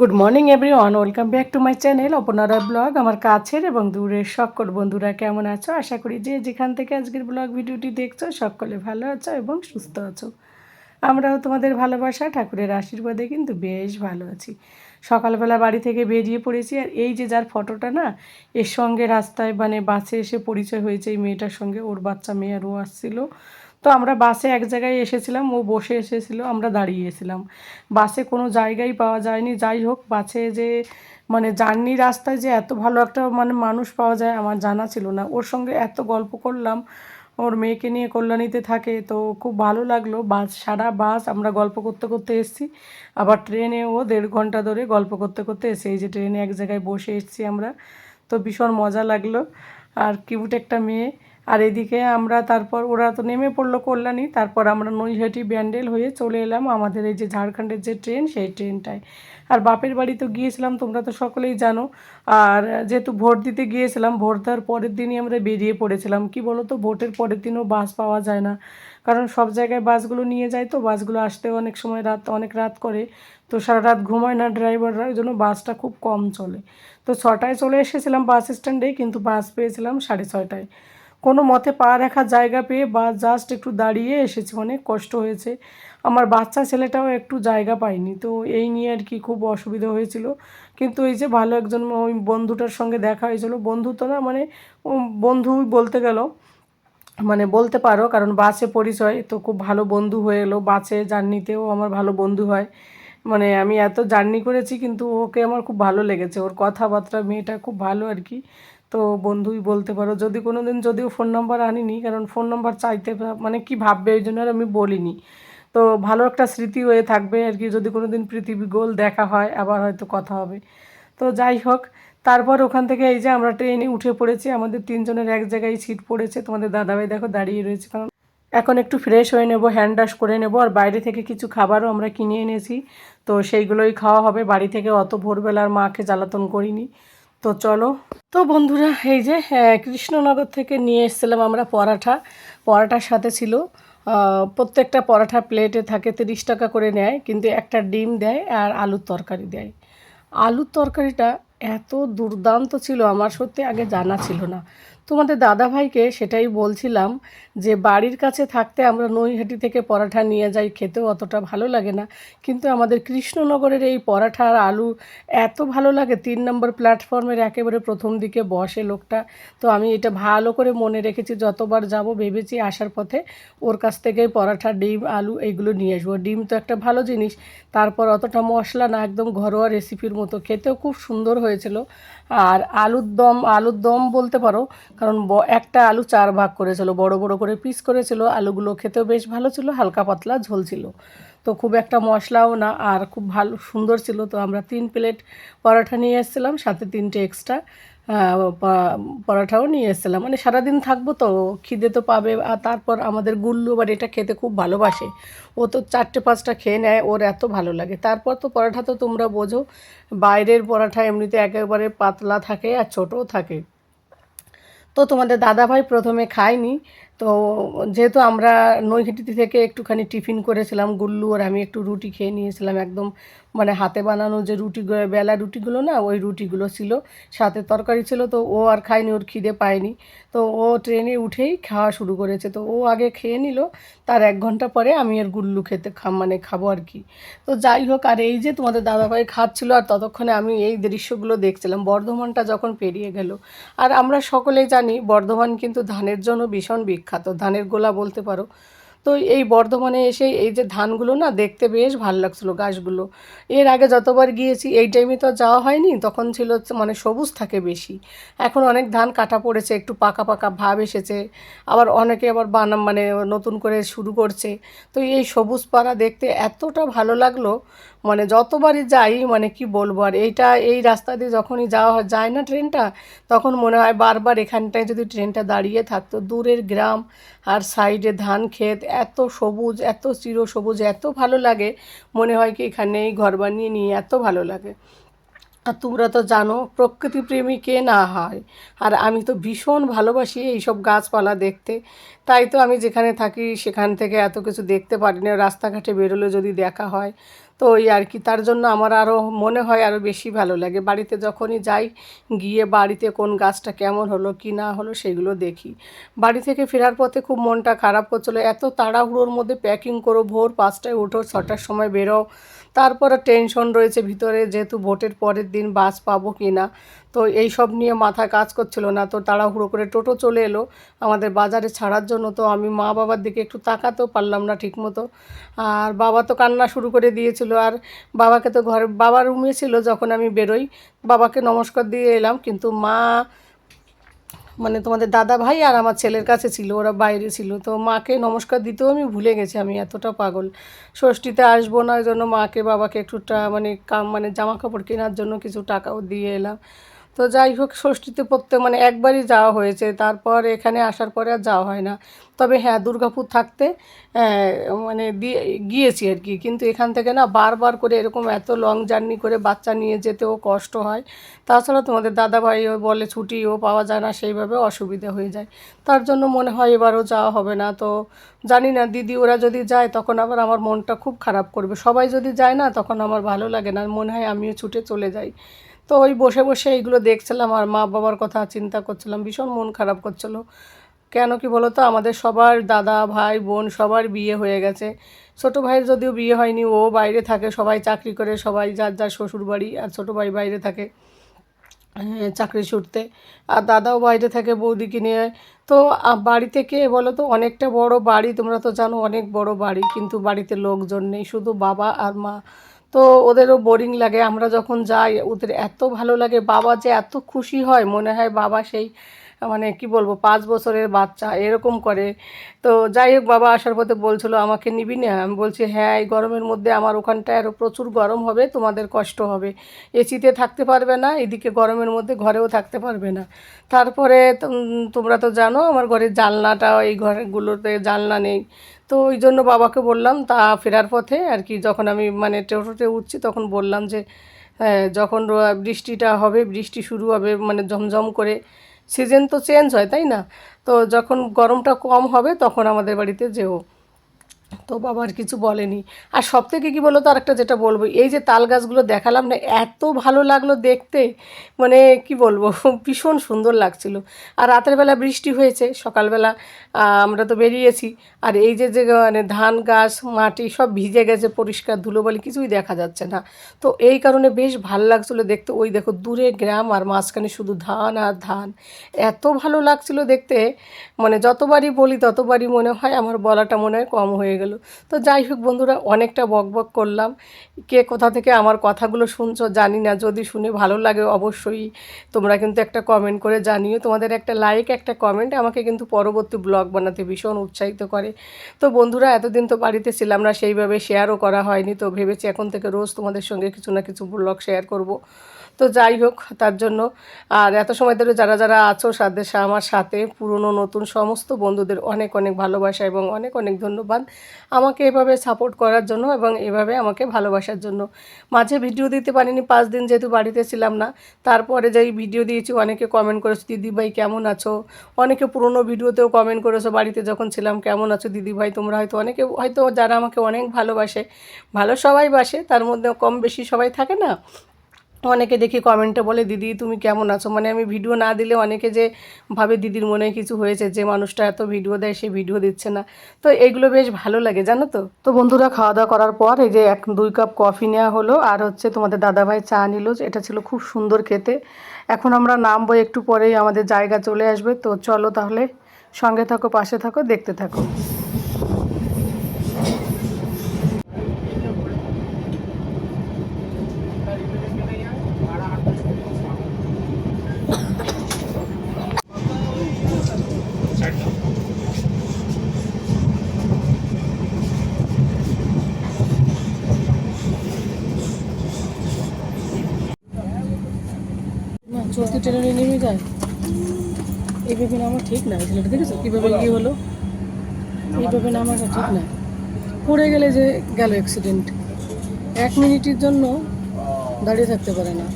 Good morning everyone, welcome back to my channel অপনারা blog. আমার কাছের এবং দূরের সকল বন্ধুরা কেমন আছো? আশা করি যে যেখান থেকে আজকের ব্লগ ভিডিওটি দেখছো সকলে ভালো আছো এবং সুস্থ আছো। আমরাও তোমাদের ভালোবাসা ঠাকুরের আশীর্বাদে কিন্তু বেশ ভালো আছি। সকালবেলা বাড়ি থেকে বেরিয়ে পড়েছি, আর এই যে যার ফটোটা না, এর সঙ্গে রাস্তায় মানে বাসে এসে পরিচয় হয়েছে এই মেয়েটার সঙ্গে। ওর বাচ্চা মেয়ে আর ও আসছিলো। তো আমরা বাসে এক জায়গায় এসেছিলাম, ও বসে এসেছিলো, আমরা দাঁড়িয়েছিলাম। বাসে কোনো জায়গাই পাওয়া যায়নি। যাই হোক, বাসে যে মানে জার্নি রাস্তায় যে এত ভালো একটা মানে মানুষ পাওয়া যায় আমার জানা ছিল না। ওর সঙ্গে এত গল্প করলাম। ওর মেয়েকে নিয়ে কল্যাণীতে থাকে, তো খুব ভালো লাগলো। বাস, সারা বাস আমরা গল্প করতে করতে এসেছি। আবার ট্রেনেও 1.5 ঘন্টা ধরে গল্প করতে করতে এসে এই যে ট্রেনে এক জায়গায় বসে এসেছি আমরা। তো ভীষণ মজা লাগলো। আর কিউট একটা মেয়ে। আর এদিকে আমরা তারপর ওরা তো নেমে পড়লো কল্যাণী, তারপর আমরা নৈহাটি ব্যান্ডেল হয়ে চলে এলাম আমাদের এই যে ঝাড়খণ্ডের যে ট্রেন, সেই ট্রেনটায়। আর বাপের বাড়ি তো গিয়েছিলাম, তোমরা তো সকলেই জানো। আর যেহেতু ভোট দিতে গিয়েছিলাম, ভোট দেওয়ার পরের দিনই আমরা বেরিয়ে পড়েছিলাম। কি বলো তো, ভোটের পরের দিনও বাস পাওয়া যায় না, কারণ সব জায়গায় বাসগুলো নিয়ে যায়, তো বাসগুলো আসতেও অনেক সময় অনেক রাত করে। তো সারা রাত ঘুমায় না ড্রাইভাররা, ওই জন্য বাসটা খুব কম চলে। তো 6টায় চলে এসেছিলাম বাস স্ট্যান্ডে, কিন্তু বাস পেয়েছিলাম 6:30টায়। কোনো মতে পা রাখার জায়গা পেয়ে বাস জাস্ট একটু দাঁড়িয়ে এসেছি, অনেক কষ্ট হয়েছে। আমার বাচ্চা ছেলেটাও একটু জায়গা পায়নি, তো এই নিয়ে আর কি খুব অসুবিধা হয়েছিল। কিন্তু এই যে ভালো একজন ওই বন্ধুটার সঙ্গে দেখা হয়েছিল, বন্ধু তো না মানে বন্ধুই বলতে গেল, মানে বলতে পারো, কারণ বাসে পরিচয়, তো খুব ভালো বন্ধু হয়ে এলো। বাসে জার্নিতেও আমার ভালো বন্ধু হয়। মানে আমি এত জার্নি করেছি, কিন্তু ওকে আমার খুব ভালো লেগেছে, ওর কথাবার্তা, মেয়েটা খুব ভালো আর কি। তো বন্ধুই বলতে পারো। যদি কোনো দিন, যদিও ফোন নাম্বার আনিনি, কারণ ফোন নাম্বার চাইতে মানে কি ভাববে, ওই জন্য আর আমি বলিনি। তো ভালো একটা স্মৃতি হয়ে থাকবে আর কি, যদি কোনো দিন পৃথিবী গোল দেখা হয় আবার হয়তো কথা হবে। তো যাই হোক, তারপর ওখান থেকে এই যে আমরা ট্রেনে উঠে পড়েছি, আমাদের তিনজনের এক জায়গায় সিট পড়েছে। তোমাদের দাদাভাই দেখো দাঁড়িয়ে রয়েছে, কারণ এখন একটু ফ্রেশ হয়ে নেব, হ্যান্ড ওয়াশ করে নেব। আর বাইরে থেকে কিছু খাবারও আমরা কিনে এনেছি, তো সেইগুলোই খাওয়া হবে। বাড়ি থেকে অত ভোরবেলা আর মাকে জ্বালাতন করিনি। তো চলো। তো বন্ধুরা, এই যে কৃষ্ণনগর থেকে নিয়ে এসেছিলাম আমরা পরাঠা। পরাঠার সাথে ছিল প্রত্যেকটা পরাঠা প্লেটে থাকে 30 টাকা করে নেয়, কিন্তু একটা ডিম দেয় আর আলুর তরকারি দেয়। আলুর তরকারিটা এত দুর্দান্ত ছিল, আমার সত্যি আগে জানা ছিল না। তোমাদের দাদাভাইকে সেটাই বলছিলাম যে বাড়ির কাছে থাকতে আমরা নৈহাটি থেকে পরাঠা নিয়ে যাই, খেতেও অতটা ভালো লাগে না, কিন্তু আমাদের কৃষ্ণনগরের এই পরাঠা আর আলু এত ভালো লাগে। 3 নম্বর প্ল্যাটফর্মের একেবারে প্রথম দিকে বসে লোকটা। তো আমি এটা ভালো করে মনে রেখেছি, যতবার যাব ভেবেছি আসার পথে ওর কাছ থেকেই পরাঠা, ডিম, আলু এইগুলো নিয়ে আসবো। ডিম তো একটা ভালো জিনিস, তারপর অতটা মশলা না, একদম ঘরোয়া রেসিপির মতো, খেতেও খুব সুন্দর হয়েছিল। আর আলুর দম বলতে পারো, কারণ একটা আলু 4 ভাগ করেছিল, বড় বড় করে পিস করেছিল। আলুগুলো খেতেও বেশ ভালো ছিল, হালকা পাতলা ঝোল ছিল। তো খুব একটা মশলাও না, আর খুব ভালো সুন্দর ছিল। তো আমরা 3 প্লেট পরোটা নিয়ে এসেছিলাম, সাথে 3টে এক্সট্রা পরোটাও নিয়ে এসেছিলাম। মানে সারাদিন থাকবো তো, খিদে তো পাবে। আর তারপর আমাদের গুল্লু আবার এটা খেতে খুব ভালোবাসে, ও তো 4টে 5টা খেয়ে নেয়, ওর এত ভালো লাগে। তারপর তো পরোটা তো তোমরা বোঝো, বাইরের পরোটা এমনিতে একেবারে পাতলা থাকে আর ছোটও থাকে। তো তোমাদের দাদাভাই প্রথমে খায়নি। তো যেহেতু আমরা নৈহাটি থেকে একটুখানি টিফিন করেছিলাম, গুল্লু আর আমি একটু রুটি খেয়ে নিয়েছিলাম, একদম মানে হাতে বানানো যে রুটিগুলো, বেলা রুটিগুলো না, ওই রুটিগুলো ছিল, সাথে তরকারি ছিল। তো ও আর খায়নি, ওর খিদে পায়নি। তো ও ট্রেনে উঠেই খাওয়া শুরু করেছে, তো ও আগে খেয়ে নিল। তার 1 ঘন্টা পরে আমি আর গুল্লু মানে খাবো আর কি। তো যাই হোক, আর এই যে তোমাদের দাদাভাই খাচ্ছিল, আর ততক্ষণে আমি এই দৃশ্যগুলো দেখছিলাম। বর্ধমানটা যখন পেরিয়ে গেল, আর আমরা সকলেই জানি বর্ধমান কিন্তু ধানের জন্য ভীষণ বিখ্যাত, ধানের গোলা বলতে পারো। তো এই বর্ধমানে এসে এই যে ধানগুলো না, দেখতে বেশ ভালো লাগছিলো গাছগুলো। এর আগে যতবার গিয়েছি এই টাইমে তো যাওয়া হয়নি, তখন ছিল মানে সবুজ থাকে বেশি। এখন অনেক ধান কাটা পড়েছে, একটু পাকা পাকা ভাব এসেছে। আবার অনেকে আবার মানে নতুন করে শুরু করছে। তো এই সবুজ পাড়া দেখতে এতটা ভালো লাগলো, মানে যতবারই যাই মানে কি বলবো। আর এই রাস্তা দিয়ে যখনই যায় না ট্রেনটা, তখন মনে হয় বারবার এখানটায় যদি ট্রেনটা দাঁড়িয়ে থাকতো। দূরের গ্রাম আর সাইডে ধান ক্ষেত, এত সবুজ, এত চিরসবুজ, এত ভালো লাগে, মনে হয় কি এখানেই ঘর বানিয়ে নিয়ে, এত ভালো লাগে। আর তোমরা তো জানো প্রকৃতিপ্রেমী কে না হয়, আর আমি তো ভীষণ ভালোবাসি এইসব গাছপালা দেখতে। তাই তো আমি যেখানে থাকি সেখান থেকে এত কিছু দেখতে পারি না, রাস্তাঘাটে বেরোলে যদি দেখা হয় তো ওই আর কি, তার জন্য আমার আরও মনে হয় আরও বেশি ভালো লাগে। বাড়িতে যখনই যাই গিয়ে বাড়িতে কোন গাছটা কেমন হলো কি না হলো সেগুলো দেখি। বাড়ি থেকে ফেরার পথে খুব মনটা খারাপ করছিলো, এত তাড়াহুড়োর মধ্যে প্যাকিং করো, ভোর 5টায় উঠো, 6টার সময় বেরো, তারপরে টেনশন রয়েছে ভিতরে যেহেতু ভোটের পরের দিন বাস পাবো কি না, তো এই সব নিয়ে মাথা কাজ করছিল না। তো তাড়াহুড়ো করে টোটো চলে এলো আমাদের বাজারে ছাড়ার জন্য, তো আমি মা বাবার দিকে একটু তাকাতেও পারলাম না ঠিকমতো। আর বাবা তো কান্না শুরু করে দিয়েছিল, আর বাবাকে তো ঘরে, বাবার রুমে ছিল যখন আমি বেরোই, বাবাকে নমস্কার দিয়ে এলাম, কিন্তু মা মানে তোমাদের দাদা ভাই আর আমার ছেলের কাছে ছিল, ওরা বাইরে ছিল, তো মাকে নমস্কার দিতেও আমি ভুলে গেছি, আমি এতটা পাগল। ষষ্ঠীতে আসবো না, ওই জন্য মাকে বাবাকে একটু মানে জামা কাপড় কেনার জন্য কিছু টাকাও দিয়ে এলাম। তো যাই হোক, ষষ্ঠীতে মানে একবারই যাওয়া হয়েছে, তারপর এখানে আসার পরে আর যাওয়া হয় না। তবে হ্যাঁ, দুর্গাপুর থাকতে মানে গিয়েছি আর কি, কিন্তু এখান থেকে না বারবার করে এরকম এত লং জার্নি করে বাচ্চা নিয়ে যেতেও কষ্ট হয়। তাছাড়া তোমাদের দাদাভাইও বলে ছুটিও পাওয়া যায় না, সেইভাবে অসুবিধা হয়ে যায়। তার জন্য মনে হয় এবারও যাওয়া হবে না। তো জানি না, দিদি ওরা যদি যায় তখন আবার আমার মনটা খুব খারাপ করবে, সবাই যদি যায় না তখন আমার ভালো লাগে না, মনে হয় আমিও ছুটে চলে যাই। তো ওই বসে বসে এইগুলো দেখছিলাম আর মা বাবার কথা চিন্তা করছিলাম, ভীষণ মন খারাপ করছিল। কেন কি বলো তো, আমাদের সবার দাদা ভাই বোন সবার বিয়ে হয়ে গেছে। ছোটো ভাইয়ের যদিও বিয়ে হয়নি, ও বাইরে থাকে, সবাই চাকরি করে, সবাই যার যার শ্বশুর বাড়ি, আর ছোটো ভাই বাইরে থাকে চাকরি সূত্রে, আর দাদাও বাইরে থাকে বৌদিকে নিয়ে। তো বাড়ি থেকে বলো তো, অনেকটা বড় বাড়ি, তোমরা তো জানো অনেক বড় বাড়ি, কিন্তু বাড়িতে লোকজন নেই, শুধু বাবা আর মা। তো ওদেরও বোরিং লাগে, আমরা যখন যাই ওদের এত ভালো লাগে, বাবা যে এত খুশি হয় মনে হয় বাবা সেই মানে কি বলবো 5 বছরের বাচ্চা এরকম করে। তো যাই হোক, বাবা আসার পথে বলছিল আমাকে নিবি না, আমি বলছি হ্যাঁ, এই গরমের মধ্যে আমার ওখানটায় আরও প্রচুর গরম হবে, তোমাদের কষ্ট হবে, এসিতে থাকতে পারবে না, এদিকে গরমের মধ্যে ঘরেও থাকতে পারবে না। তারপরে তোমরা তো জানো আমার ঘরের জানলাটা, এই ঘরগুলোতে জানলা নেই, তো ওই জন্য বাবাকে বললাম, তা ফেরার পথে আর কি যখন আমি মানে টোটোতে উঠছি তখন বললাম যে হ্যাঁ, যখন বৃষ্টিটা হবে, বৃষ্টি শুরু হবে মানে ঝমঝম করে, সিজন তো চেঞ্জ হয় তাই না, তো যখন গরমটা কম হবে তখন আমাদের বাড়িতে যেও। তো বাবা আর কিছু বলেনি। আর সবথেকে কী বলো তো, আরেকটা যেটা বলবো, এই যে তাল গাছগুলো দেখালাম না, এত ভালো লাগলো দেখতে, মানে কি বলবো ভীষণ সুন্দর লাগছিল। আর রাতের বেলা বৃষ্টি হয়েছে, সকালবেলা আমরা তো বেরিয়েছি, আর এই যে যে মানে ধান গাছ মাটি সব ভিজে গেছে, পরিষ্কার ধুলোবালি কিছুই দেখা যাচ্ছে না। তো এই কারণে বেশ ভালো লাগছিলো দেখতে। ওই দেখো দূরে গ্রাম আর মাঝখানে শুধু ধান আর ধান, এত ভালো লাগছিলো দেখতে, মানে যতবারই বলি ততবারই মনে হয় আমার বলাটা মনে হয় কম হয়ে গেল। তো যাই হোক বন্ধুরা, অনেকটা বকবক করলাম, কে কোথা থেকে আমার কথাগুলো শুনছো জানি না, যদি শুনে ভালো লাগে অবশ্যই তোমরা কিন্তু একটা কমেন্ট করে জানিও, তোমাদের একটা লাইক একটা কমেন্ট আমাকে কিন্তু পরবর্তী ব্লগ বানাতে ভীষণ উৎসাহিত করে। তো বন্ধুরা, এতদিন তো বাড়িতে ছিলাম না, সেইভাবে শেয়ারও করা হয়নি, তো ভেবেছি এখন থেকে রোজ তোমাদের সঙ্গে কিছু না কিছু ব্লগ শেয়ার করব। তো যাই হোক, তার জন্য আর এত সময় ধরে যারা যারা আছো আমার সাথে, পুরনো নতুন সমস্ত বন্ধুদের অনেক অনেক ভালোবাসা এবং অনেক অনেক ধন্যবাদ আমাকে এভাবে সাপোর্ট করার জন্য এবং এভাবে আমাকে ভালোবাসার জন্য। মাঝে ভিডিও দিতে পারিনি 5 দিন, যেহেতু বাড়িতে ছিলাম না। তারপরে যেই ভিডিও দিয়েছি অনেকে কমেন্ট করেছো, দিদিভাই কেমন আছো, অনেকে পুরনো ভিডিওতেও কমেন্ট করেছো বাড়িতে যখন ছিলাম কেমন আছো দিদিভাই। তোমরা হয়তো অনেকে, হয়তো যারা আমাকে অনেক ভালোবাসে, ভালো সবাই বাসে, তার মধ্যে কম বেশি সবাই থাকে না, অনেকে দেখি কমেন্টে বলে দিদি তুমি কেমন আছো, মানে আমি ভিডিও না দিলে অনেকে যে ভাবে দিদির মনে কিছু হয়েছে, যে মানুষটা এত ভিডিও দেয় সে ভিডিও দিচ্ছে না। তো এইগুলো বেশ ভালো লাগে জানো তো। তো বন্ধুরা, খাওয়া দাওয়া করার পর এই যে 2 কাপ কফি নেওয়া হলো, আর হচ্ছে তোমাদের দাদাভাই চা নিল, এটা ছিল খুব সুন্দর খেতে। এখন আমরা নামবো, একটু পরেই আমাদের জায়গা চলে আসবে। তো চলো তাহলে, সঙ্গে থাকো, পাশে থাকো, দেখতে থাকো। না, চলতি ট্রেনে নেমে যায়, এইভাবে নামা ঠিক না। ছেলেটা দেখেছো কীভাবে গিয়ে হলো, এইভাবে নামাটা ঠিক না, পড়ে গেলে যে গেল অ্যাক্সিডেন্ট। 1 মিনিটের জন্য দাঁড়িয়ে থাকতে পারে না।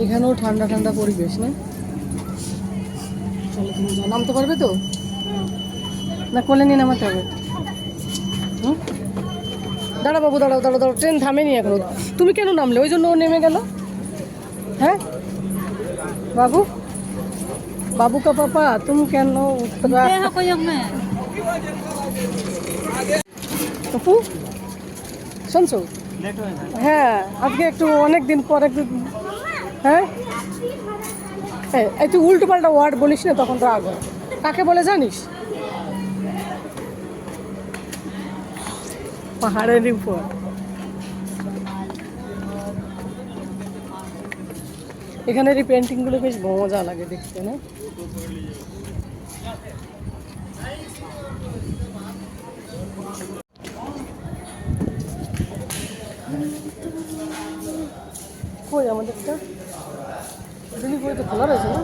এখানেও ঠান্ডা ঠান্ডা পরিবেশ না? চলো, তুমি নামতে পারবে তো? না কোলে নিয়ে নামাতে হবে? হুম, দাঁড়া বাবু, দাঁড়াও দাঁড়াও দাঁড়াও, ট্রেন থামেনি এখনো। তুমি কেন নামলে? ওই জন্য ও নেমে গেল। হ্যাঁ বাবু, বাবু কা পাপা, তুমি কেন উতরা? আপু শুনছো? হ্যাঁ, আজকে একটু অনেক দিন পর একটু। হ্যাঁ, এই তুই উল্টো পাল্টা ওয়ার্ড বলিস না, তখন রাগ হয়। কাকে বলে জানিস? পাহাড়ের উপর। এখানের এই পেন্টিংগুলো বেশ মজা লাগে দেখতে না? কই আমাদেরটা? দিল্লি করে তো খোলা রয়েছে না?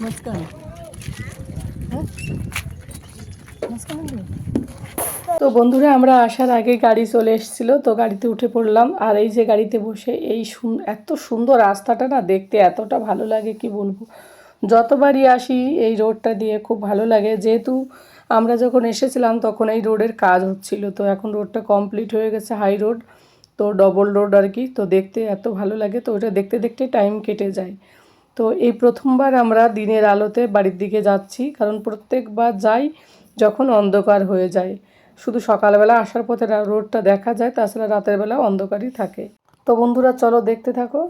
মাঝখানে। হ্যাঁ, মাঝখানে। তো বন্ধুরা, আমরা আসার আগে গাড়ি চলে এসেছিলো, তো গাড়িতে উঠে পড়লাম। আর এই যে গাড়িতে বসে এই এত সুন্দর রাস্তাটা না, দেখতে এতটা ভালো লাগে কি বলবো। যতবারই আসি এই রোডটা দিয়ে খুব ভালো লাগে। যেহেতু আমরা যখন এসেছিলাম তখন এই রোডের কাজ হচ্ছিল, তো এখন রোডটা কমপ্লিট হয়ে গেছে, হাই রোড, তো ডবল রোড আর কি। তো দেখতে এত ভালো লাগে, তো ওটা দেখতে দেখতে টাইম কেটে যায়। তো এই প্রথমবার আমরা দিনের আলোতে বাড়ির দিকে যাচ্ছি, কারণ প্রত্যেকবার যাই যখন অন্ধকার হয়ে যায়। শুধু সকালবেলা আসার পথে রোডটা দেখা যায়, তাছাড়া রাতের বেলা অন্ধকারই থাকে। তো বন্ধুরা চলো দেখতে থাকো।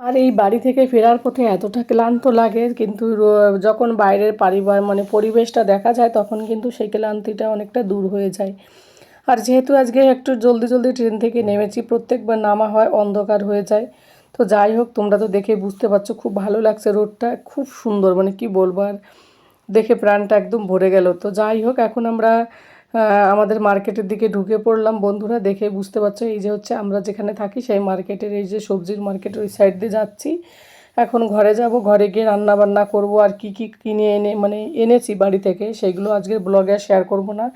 আর এই বাড়ি থেকে ফেরার পথে এতটা ক্লান্ত লাগে, কিন্তু যখন বাইরের পরিবেশটা দেখা যায় তখন কিন্তু সেই ক্লান্তিটা অনেকটা দূর হয়ে যায়। আর যেহেতু আজকে একটু জলদি জলদি ট্রেন থেকে নেমেছি, প্রত্যেকবার নামা হয় অন্ধকার হয়ে যায়। তো যাই হোক, তোমরা তো দেখে বুঝতে পারছো খুব ভালো লাগছে, রোডটা খুব সুন্দর, মানে কি বলবো আর, দেখে প্রাণটা একদম ভরে গেল। তো যাই হোক, এখন আমরা আমাদের মার্কেটের দিকে ঢুকে পড়লাম। বন্ধুরা দেখে বুঝতে পারছো, এই যে হচ্ছে আমরা যেখানে থাকি সেই মার্কেটের, এই যে সবজির মার্কেট, ওই সাইড দিয়ে যাচ্ছি। এখন ঘরে যাব, ঘরে গিয়ে রান্না বান্না করব। আর কি কি কিনে এনেছি বাড়ি থেকে, সেগুলো আজকের ব্লগে শেয়ার করব না,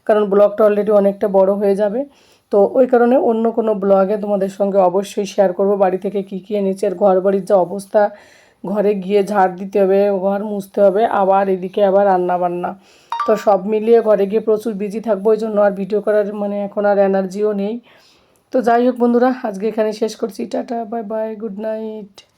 কারণ ব্লগটা অলরেডি অনেকটা বড় হয়ে যাবে। তো ওই কারণে অন্য কোনো ব্লগে তোমাদের সঙ্গে অবশ্যই শেয়ার করব বাড়ি থেকে কী কী এনেছি। আর ঘর বাড়ির যে অবস্থা, ঘরে গিয়ে ঝাড় দিতে হবে, ঘর মুছতে হবে, আবার এদিকে আবার রান্না বান্না, তো সব মিলিয়ে ঘরে গিয়ে প্রচুর বিজি থাকবো। ওই জন্য আর ভিডিও করার এখন আর এনার্জিও নেই। তো যাই হোক বন্ধুরা, আজকে এখানে শেষ করছি। Tata, bye bye, good night.